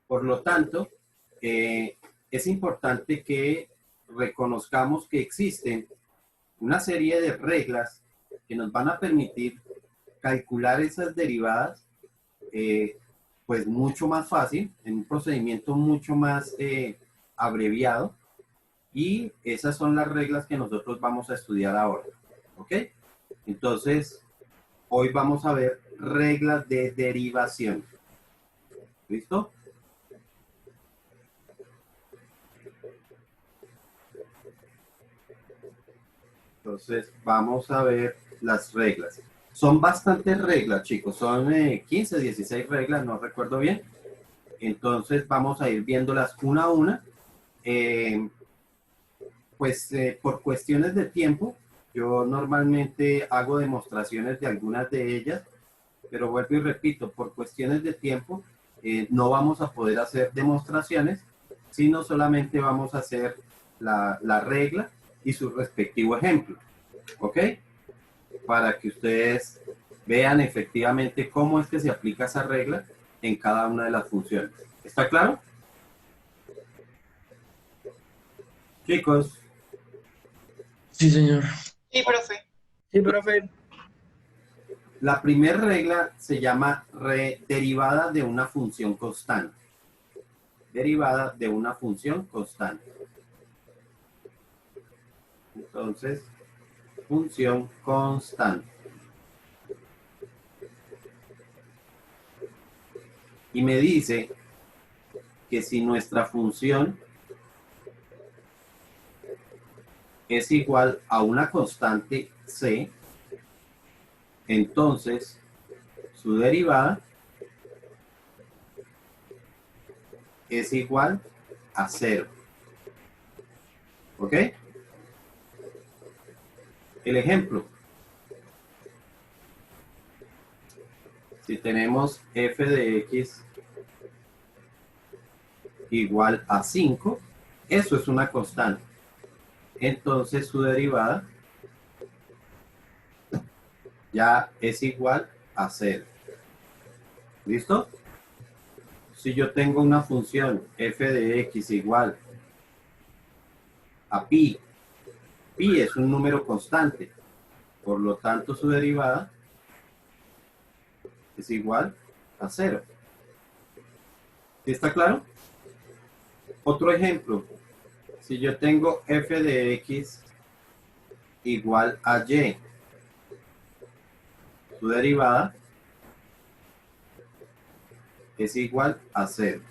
Por lo tanto, es importante que reconozcamos que existen una serie de reglas que nos van a permitir calcular esas derivadas pues mucho más fácil, en un procedimiento mucho más abreviado, y esas son las reglas que nosotros vamos a estudiar ahora, ¿ok? Entonces, hoy vamos a ver reglas de derivación. ¿Listo? Entonces, vamos a ver las reglas. Son bastantes reglas, chicos. Son 15, 16 reglas, no recuerdo bien. Entonces, vamos a ir viéndolas una a una. Por cuestiones de tiempo, yo normalmente hago demostraciones de algunas de ellas, pero vuelvo y repito, por cuestiones de tiempo, no vamos a poder hacer demostraciones, sino solamente vamos a hacer la regla y su respectivo ejemplo, ¿ok? Para que ustedes vean efectivamente cómo es que se aplica esa regla en cada una de las funciones. ¿Está claro? Chicos. Sí, señor. Sí, profe. Sí, profe. La primera regla se llama derivada de una función constante. Derivada de una función constante. Entonces, función constante. Y me dice que si nuestra función es igual a una constante c, entonces su derivada es igual a 0. ¿Ok? El ejemplo. Si tenemos f de x igual a 5, eso es una constante. Entonces su derivada ya es igual a 0. ¿Listo? Si yo tengo una función f de x igual a pi, pi es un número constante, por lo tanto su derivada es igual a 0. ¿Sí está claro? Otro ejemplo, si yo tengo f de x igual a y, su derivada es igual a 0.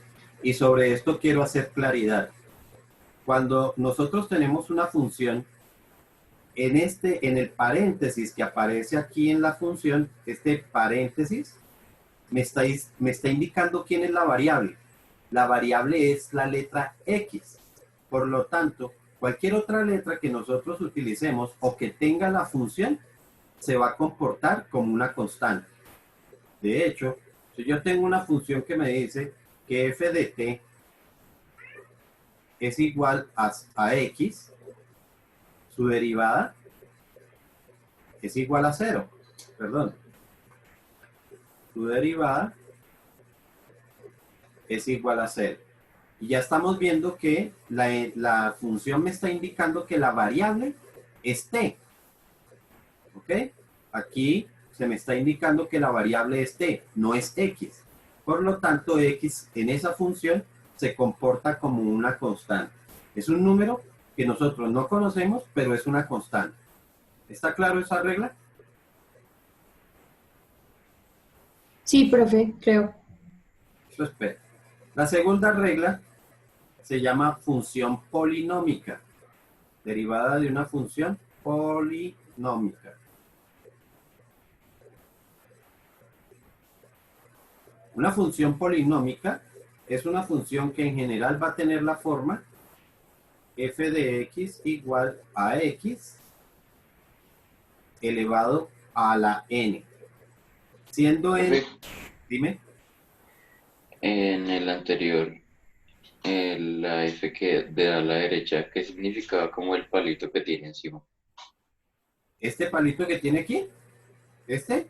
Y sobre esto quiero hacer claridad. Cuando nosotros tenemos una función, en el paréntesis que aparece aquí en la función, este paréntesis me está indicando quién es la variable. La variable es la letra X. Por lo tanto, cualquier otra letra que nosotros utilicemos o que tenga la función se va a comportar como una constante. De hecho, si yo tengo una función que me dice que f de t es igual a x, su derivada es igual a 0. Perdón. Su derivada es igual a 0. Y ya estamos viendo que la función me está indicando que la variable es t. ¿Ok? Aquí se me está indicando que la variable es t, no es x. Por lo tanto, x en esa función se comporta como una constante. Es un número que nosotros no conocemos, pero es una constante. ¿Está claro esa regla? Sí, profe, creo. Eso espera. La segunda regla se llama función polinómica, derivada de una función polinómica. Una función polinómica es una función que en general va a tener la forma f de x igual a x elevado a la n. Siendo n, dime. En el anterior, la F que de a la derecha, ¿qué significaba como el palito que tiene encima? Este palito que tiene aquí, este,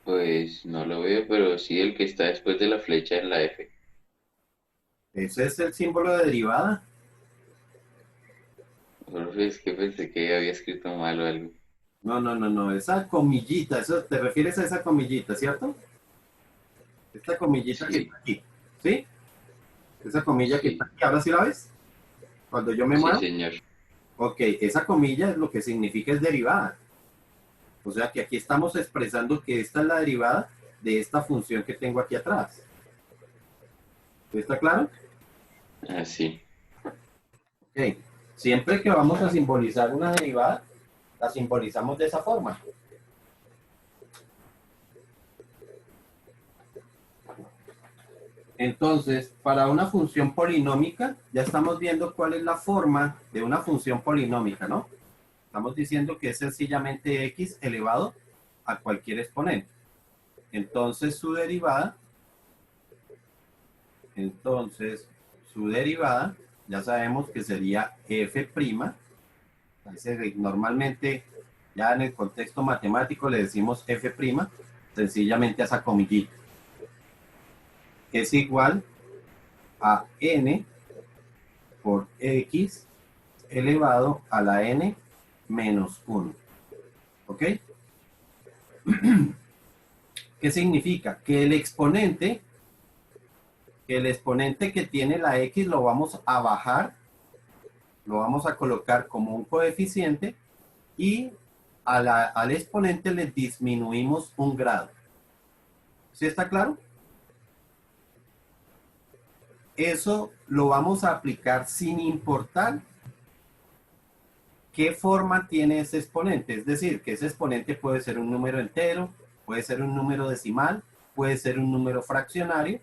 Pues no lo veo, pero sí el que está después de la flecha en la F. Ese es el símbolo de derivada. Profe, es que pensé que había escrito mal o algo. No, no, no, no. Esa comillita, eso te refieres a esa comillita, ¿cierto? Esta comillita que Sí, está aquí. ¿Sí? Esa comilla que está sí, aquí. ¿Ahora sí la ves? Cuando yo me sí, muevo. señor. Ok, esa comilla es lo que significa es derivada. O sea que aquí estamos expresando que esta es la derivada de esta función que tengo aquí atrás. ¿Está claro? Así. Ok. Siempre que vamos a simbolizar una derivada, la simbolizamos de esa forma. Entonces, para una función polinómica, ya estamos viendo cuál es la forma de una función polinómica, ¿no? Estamos diciendo que es sencillamente x elevado a cualquier exponente. Entonces, su derivada, ya sabemos que sería f'. Normalmente, ya en el contexto matemático le decimos f', sencillamente a esa comillita. Es igual a n por x elevado a la n menos 1. ¿Ok? ¿Qué significa? Que el exponente que tiene la x lo vamos a bajar, lo vamos a colocar como un coeficiente y al exponente le disminuimos un grado. ¿Sí está claro? Eso lo vamos a aplicar sin importar qué forma tiene ese exponente. Es decir, que ese exponente puede ser un número entero, puede ser un número decimal, puede ser un número fraccionario,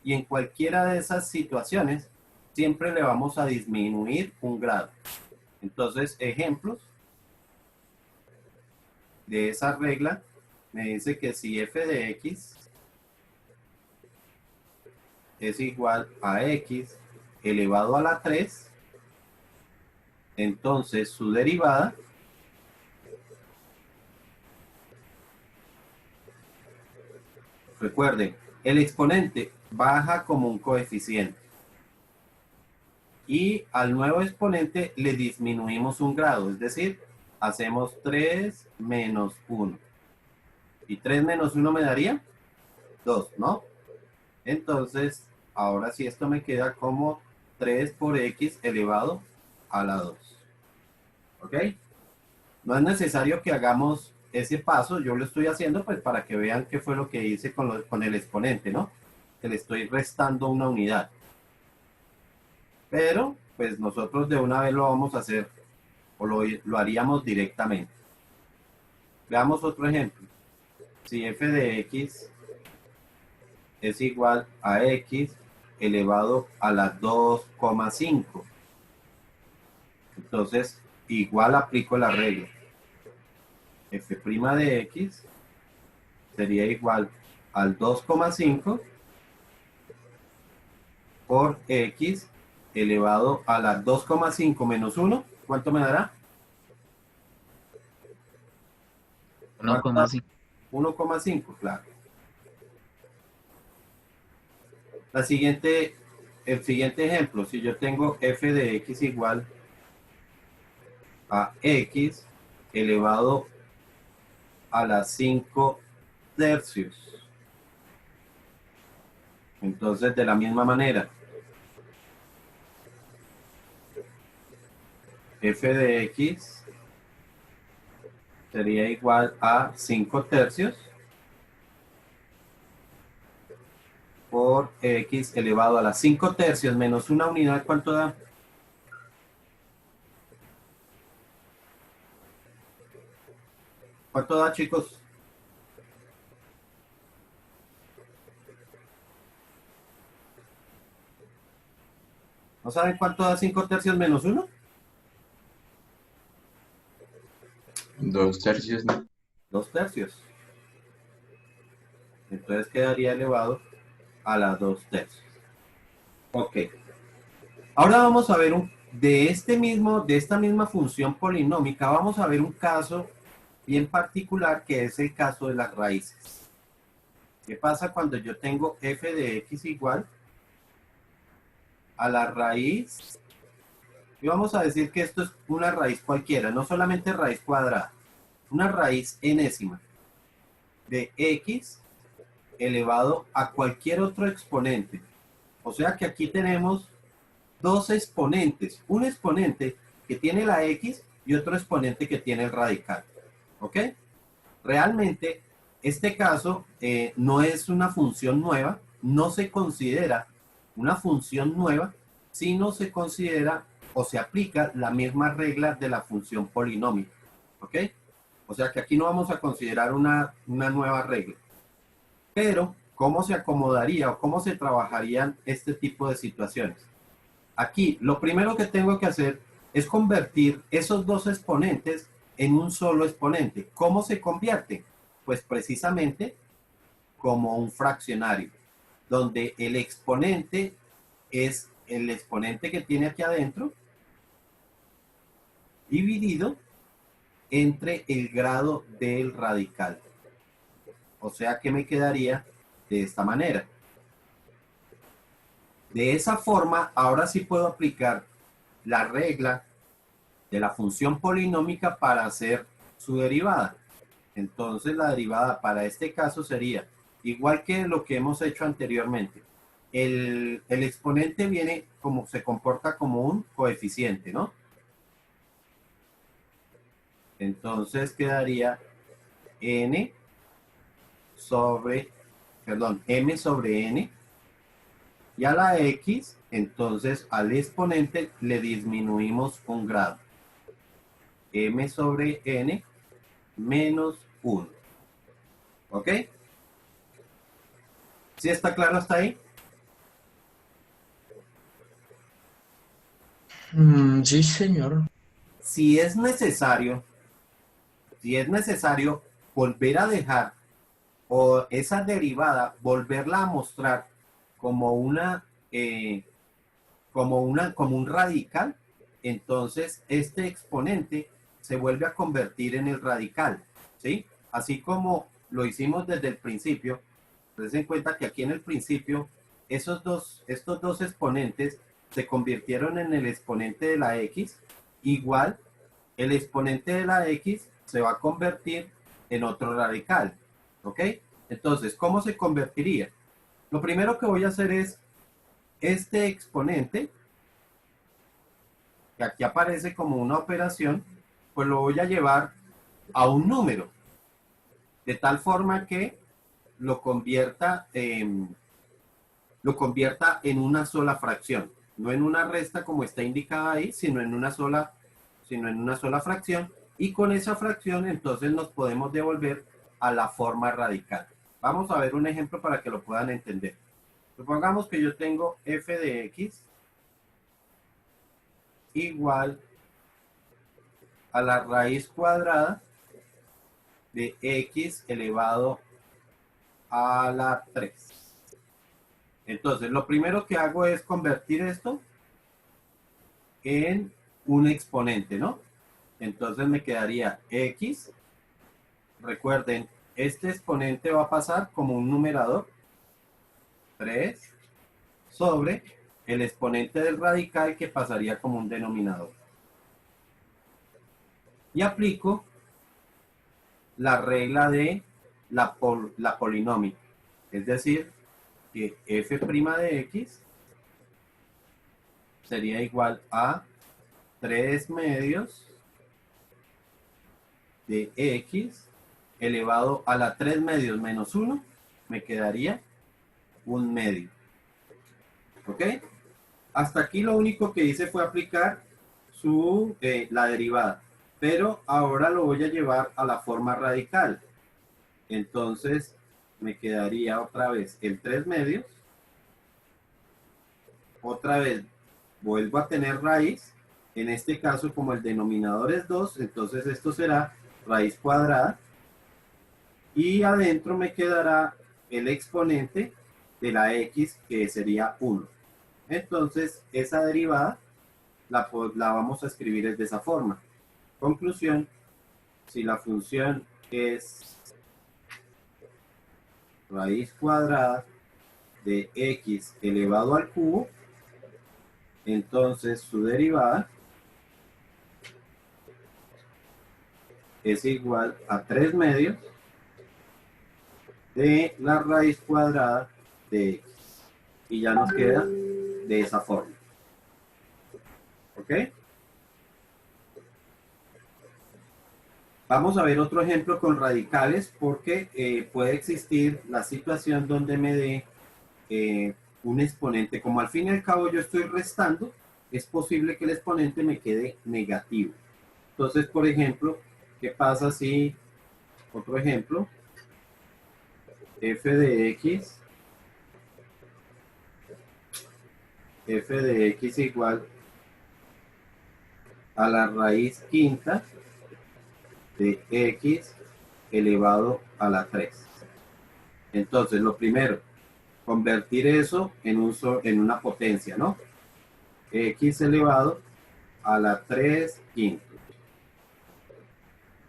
y en cualquiera de esas situaciones siempre le vamos a disminuir un grado. Entonces, ejemplos de esa regla me dice que si f de x es igual a x elevado a la 3, entonces su derivada recuerden, el exponente baja como un coeficiente y al nuevo exponente le disminuimos un grado, es decir, hacemos 3 menos 1. ¿Y 3 menos 1 me daría? 2, ¿no? Entonces, ahora sí esto me queda como 3 por x elevado a la 2. ¿Ok? No es necesario que hagamos ese paso, yo lo estoy haciendo pues para que vean qué fue lo que hice con el exponente, ¿no? Que le estoy restando una unidad. Pero pues nosotros de una vez lo vamos a hacer o lo haríamos directamente. Veamos otro ejemplo. Si f de x es igual a x elevado a la 2,5. Entonces, igual aplico la regla. F' de x sería igual al 2,5 por x elevado a la 2,5 menos 1. ¿Cuánto me dará? 1,5. 1,5, claro. El siguiente ejemplo, si yo tengo f de x igual a x elevado a la 5 tercios. Entonces, de la misma manera, f de x sería igual a 5 tercios por x elevado a la 5 tercios menos una unidad, ¿cuánto da? ¿Cuánto da, chicos? ¿No saben cuánto da 5 tercios menos 1? 2 tercios, ¿no? 2 tercios. Entonces quedaría elevado a la 2 tercios. Ok. Ahora vamos a ver de esta misma función polinómica, vamos a ver un caso bien particular que es el caso de las raíces. ¿Qué pasa cuando yo tengo f de x igual a la raíz? Y vamos a decir que esto es una raíz cualquiera, no solamente raíz cuadrada, una raíz enésima de x elevado a cualquier otro exponente. O sea que aquí tenemos dos exponentes, un exponente que tiene la x y otro exponente que tiene el radical. ¿Ok? Realmente, este caso no es una función nueva, no se considera una función nueva, sino se considera o se aplica la misma regla de la función polinómica. ¿Ok? O sea que aquí no vamos a considerar una nueva regla. Pero, ¿cómo se acomodaría o cómo se trabajarían este tipo de situaciones? Aquí, lo primero que tengo que hacer es convertir esos dos exponentes en un solo exponente. ¿Cómo se convierte? Pues precisamente como un fraccionario, donde el exponente es el exponente que tiene aquí adentro dividido entre el grado del radical. O sea que me quedaría de esta manera. De esa forma, ahora sí puedo aplicar la regla de la función polinómica para hacer su derivada. Entonces la derivada para este caso sería igual que lo que hemos hecho anteriormente. El exponente viene como se comporta como un coeficiente, ¿no? Entonces quedaría n sobre, perdón, m sobre n. Y a la x, entonces al exponente le disminuimos un grado. M sobre n menos 1. ¿Ok? ¿Sí está claro hasta ahí? Sí, señor. Si es necesario, si es necesario volver a dejar o esa derivada, volverla a mostrar como como un radical, entonces este exponente se vuelve a convertir en el radical, ¿sí? Así como lo hicimos desde el principio, ten en cuenta que aquí en el principio estos dos exponentes se convirtieron en el exponente de la x, igual el exponente de la x se va a convertir en otro radical, ¿ok? Entonces, ¿cómo se convertiría? Lo primero que voy a hacer es este exponente, que aquí aparece como una operación, pues lo voy a llevar a un número, de tal forma que lo convierta en una sola fracción, no en una resta como está indicada ahí, sino en una sola fracción, y con esa fracción entonces nos podemos devolver a la forma radical. Vamos a ver un ejemplo para que lo puedan entender. Supongamos que yo tengo f de x igual a la raíz cuadrada de x elevado a la 3. Entonces, lo primero que hago es convertir esto en un exponente, ¿no? Entonces me quedaría x. Recuerden, este exponente va a pasar como un numerador, 3, sobre el exponente del radical que pasaría como un denominador. Y aplico la regla de la polinómica. Es decir, que f' de x sería igual a 3 medios de x elevado a la 3 medios menos 1, me quedaría 1 medio. ¿Ok? Hasta aquí lo único que hice fue aplicar la derivada. Pero ahora lo voy a llevar a la forma radical. Entonces me quedaría otra vez el 3 medios. Otra vez vuelvo a tener raíz. En este caso, como el denominador es 2, entonces esto será raíz cuadrada. Y adentro me quedará el exponente de la x, que sería 1. Entonces, esa derivada la vamos a escribir de esa forma. Conclusión, si la función es raíz cuadrada de x elevado al cubo, entonces su derivada es igual a 3 medios de la raíz cuadrada de x. Y ya nos queda de esa forma. ¿Ok? Vamos a ver otro ejemplo con radicales porque puede existir la situación donde me dé un exponente. Como al fin y al cabo yo estoy restando, es posible que el exponente me quede negativo. Entonces, por ejemplo, ¿qué pasa si, otro ejemplo, f de x igual a la raíz quinta de x elevado a la 3? Entonces, lo primero, convertir eso en una potencia, ¿no? X elevado a la 3 quintos.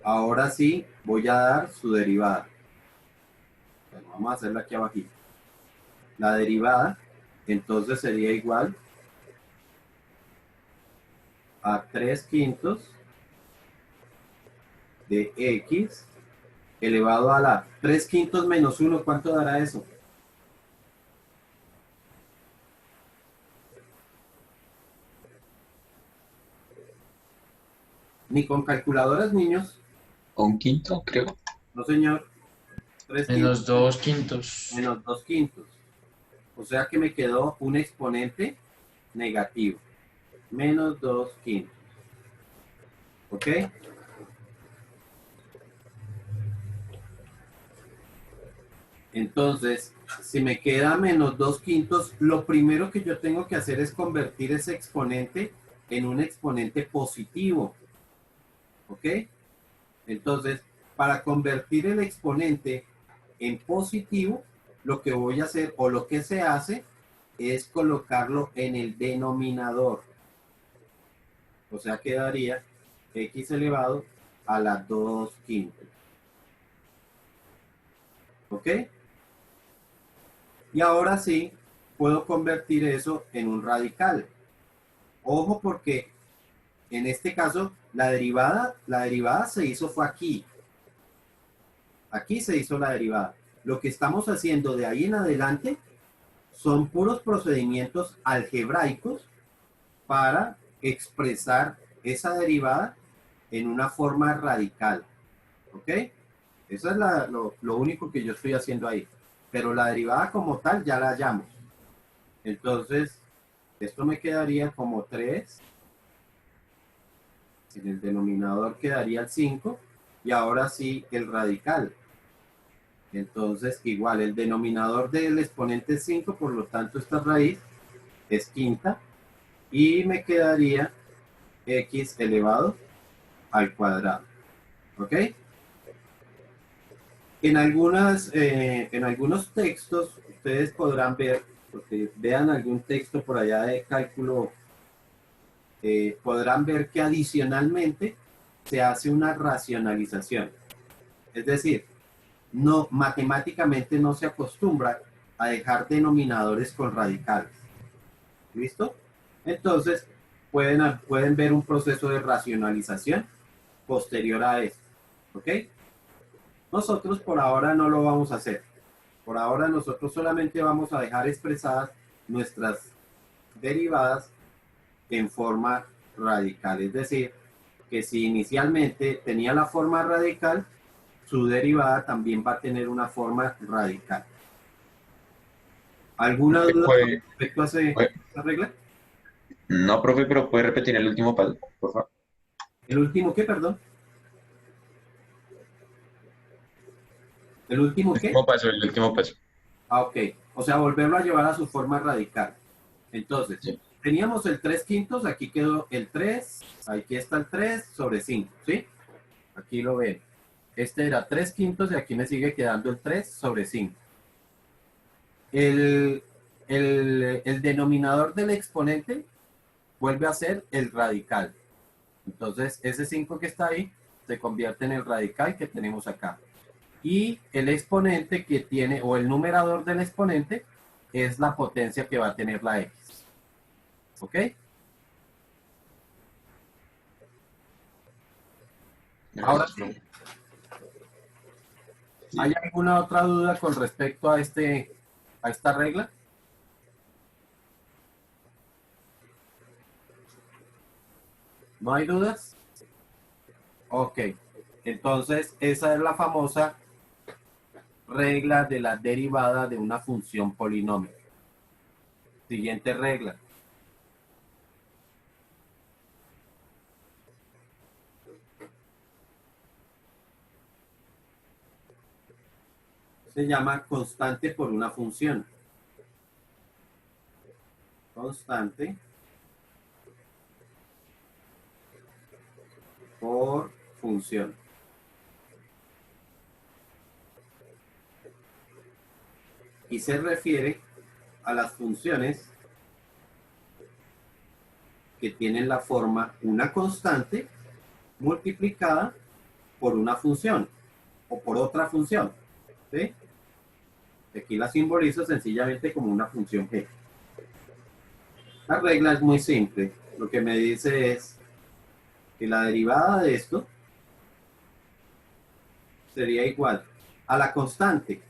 Ahora sí, voy a dar su derivada. Bueno, vamos a hacerla aquí abajo. La derivada, entonces sería igual a 3 quintos de x elevado a la 3 quintos menos 1. ¿Cuánto dará eso? Ni con calculadoras, niños. Un quinto, creo. No, señor. 3 Menos quintos. 2 quintos. Menos 2 quintos. O sea que me quedó un exponente negativo. Menos 2 quintos. ¿Ok? Entonces, si me queda menos 2 quintos, lo primero que yo tengo que hacer es convertir ese exponente en un exponente positivo. ¿Ok? Entonces, para convertir el exponente en positivo, lo que voy a hacer o lo que se hace es colocarlo en el denominador. O sea, quedaría x elevado a la 2 quintos. ¿Ok? Y ahora sí, puedo convertir eso en un radical. Ojo porque en este caso la derivada se hizo fue aquí. Aquí se hizo la derivada. Lo que estamos haciendo de ahí en adelante son puros procedimientos algebraicos para expresar esa derivada en una forma radical. ¿Ok? Eso es lo único que yo estoy haciendo ahí. Pero la derivada como tal ya la hallamos. Entonces, esto me quedaría como 3. En el denominador quedaría el 5. Y ahora sí, el radical. Entonces, igual, el denominador del exponente es 5, por lo tanto, esta raíz es quinta. Y me quedaría x elevado al cuadrado. ¿Ok? En algunos textos, ustedes podrán ver, porque vean algún texto por allá de cálculo, podrán ver que adicionalmente se hace una racionalización. Es decir, no, matemáticamente no se acostumbra a dejar denominadores con radicales. ¿Listo? Entonces, pueden ver un proceso de racionalización posterior a esto. ¿Ok? Nosotros por ahora no lo vamos a hacer. Por ahora nosotros solamente vamos a dejar expresadas nuestras derivadas en forma radical. Es decir, que si inicialmente tenía la forma radical, su derivada también va a tener una forma radical. ¿Alguna duda con Puede, respecto a esa regla? no, profe, pero puede repetir el último paso, por favor. ¿El último qué, perdón? ¿El último El qué? último paso, el último paso. Ah, ok. O sea, volverlo a llevar a su forma radical. Entonces, Sí. teníamos el 3 quintos, aquí quedó el 3, aquí está el 3 sobre 5, ¿sí? Aquí lo ven. Este era 3 quintos y aquí me sigue quedando el 3 sobre 5. El, el denominador del exponente vuelve a ser el radical. Entonces, ese 5 que está ahí se convierte en el radical que tenemos acá. Y el exponente que tiene, o el numerador del exponente, es la potencia que va a tener la x. ¿Ok? Ahora sí, ¿hay alguna otra duda con respecto a esta regla? ¿No hay dudas? Ok. Entonces, esa es la famosa regla de la derivada de una función polinómica. Siguiente regla. Se llama constante por una función. Constante por función. Y se refiere a las funciones que tienen la forma una constante multiplicada por una función o por otra función. ¿Sí? Aquí la simbolizo sencillamente como una función g. La regla es muy simple. Lo que me dice es que la derivada de esto sería igual a la constante.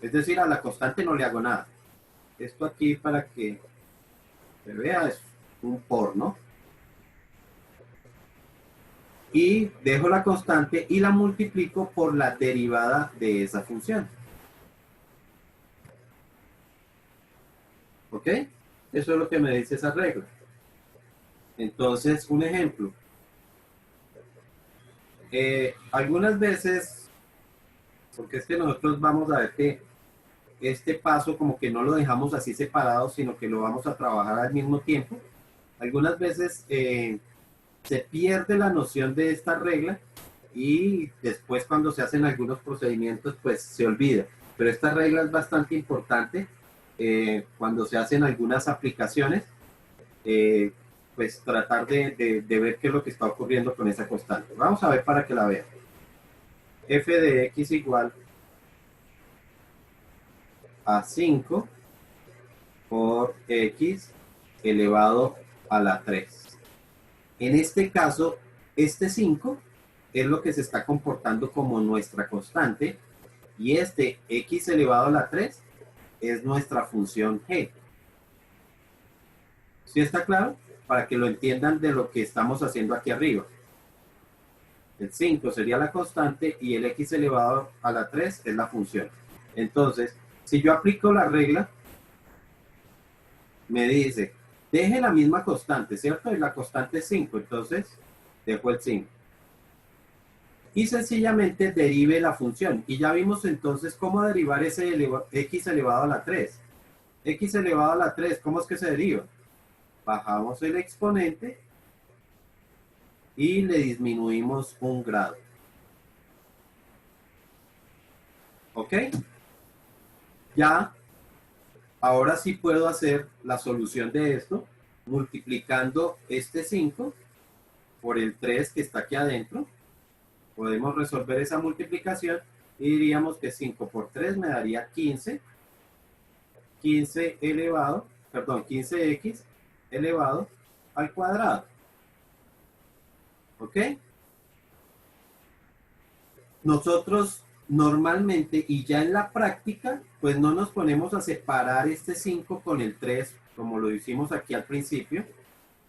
Es decir, a la constante no le hago nada. Esto aquí, para que se vea, es un por, ¿no? Y dejo la constante y la multiplico por la derivada de esa función. ¿Ok? Eso es lo que me dice esa regla. Entonces, un ejemplo. Algunas veces, porque es que nosotros vamos a ver que este paso como que no lo dejamos así separado, sino que lo vamos a trabajar al mismo tiempo. Algunas veces se pierde la noción de esta regla y después cuando se hacen algunos procedimientos pues se olvida. Pero esta regla es bastante importante cuando se hacen algunas aplicaciones, pues tratar de ver qué es lo que está ocurriendo con esa constante. Vamos a ver para que la vean. F de x igual a 5 por x elevado a la 3. En este caso, este 5 es lo que se está comportando como nuestra constante y este x elevado a la 3 es nuestra función g. ¿Sí está claro? Para que lo entiendan de lo que estamos haciendo aquí arriba. El 5 sería la constante y el x elevado a la 3 es la función. Entonces, si yo aplico la regla, me dice, deje la misma constante, ¿cierto? Y la constante es 5, entonces dejo el 5. Y sencillamente derive la función. Y ya vimos entonces cómo derivar ese x elevado a la 3. X elevado a la 3, ¿cómo es que se deriva? Bajamos el exponente y le disminuimos un grado. ¿Ok? Ya, ahora sí puedo hacer la solución de esto multiplicando este 5 por el 3 que está aquí adentro. Podemos resolver esa multiplicación y diríamos que 5 por 3 me daría 15. 15 elevado, perdón, 15x elevado al cuadrado. ¿Ok? Nosotros normalmente y ya en la práctica, pues no nos ponemos a separar este 5 con el 3 como lo hicimos aquí al principio.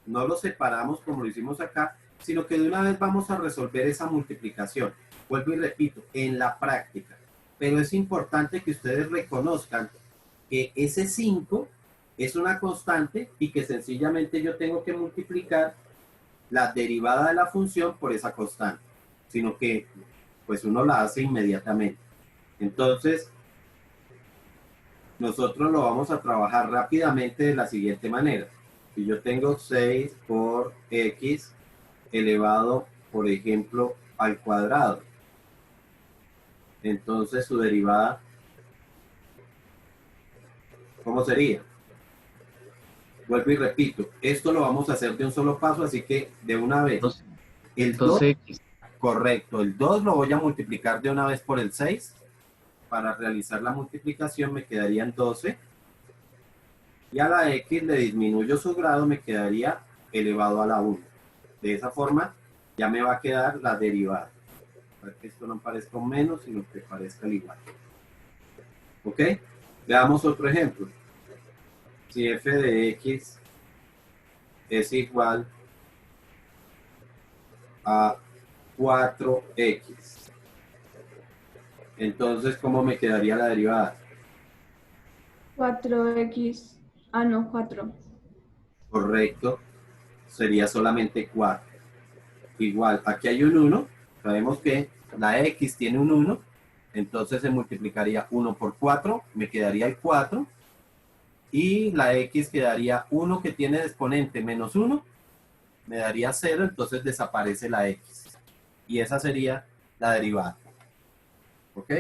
No lo separamos como lo hicimos acá, sino que de una vez vamos a resolver esa multiplicación. Vuelvo y repito, en la práctica. Pero es importante que ustedes reconozcan que ese 5 es una constante y que sencillamente yo tengo que multiplicar la derivada de la función por esa constante, sino que pues uno la hace inmediatamente. Entonces, nosotros lo vamos a trabajar rápidamente de la siguiente manera. Si yo tengo 6 por x elevado, por ejemplo, al cuadrado, entonces su derivada, ¿cómo sería? Vuelvo y repito, esto lo vamos a hacer de un solo paso, así que de una vez. El 2, correcto, el 2 lo voy a multiplicar de una vez por el 6 para realizar la multiplicación me quedarían 12. Y a la x le disminuyo su grado, me quedaría elevado a la 1. De esa forma ya me va a quedar la derivada. Para que esto no parezca un menos, sino que parezca el igual. ¿Ok? Veamos otro ejemplo. Si f de x es igual a 4x, entonces, ¿cómo me quedaría la derivada? 4x, ah no, 4. Correcto, sería solamente 4. Igual, aquí hay un 1, sabemos que la x tiene un 1, entonces se multiplicaría 1 por 4, me quedaría el 4, y la x quedaría 1 que tiene de exponente menos 1, me daría 0, entonces desaparece la x. Y esa sería la derivada. ¿Ok?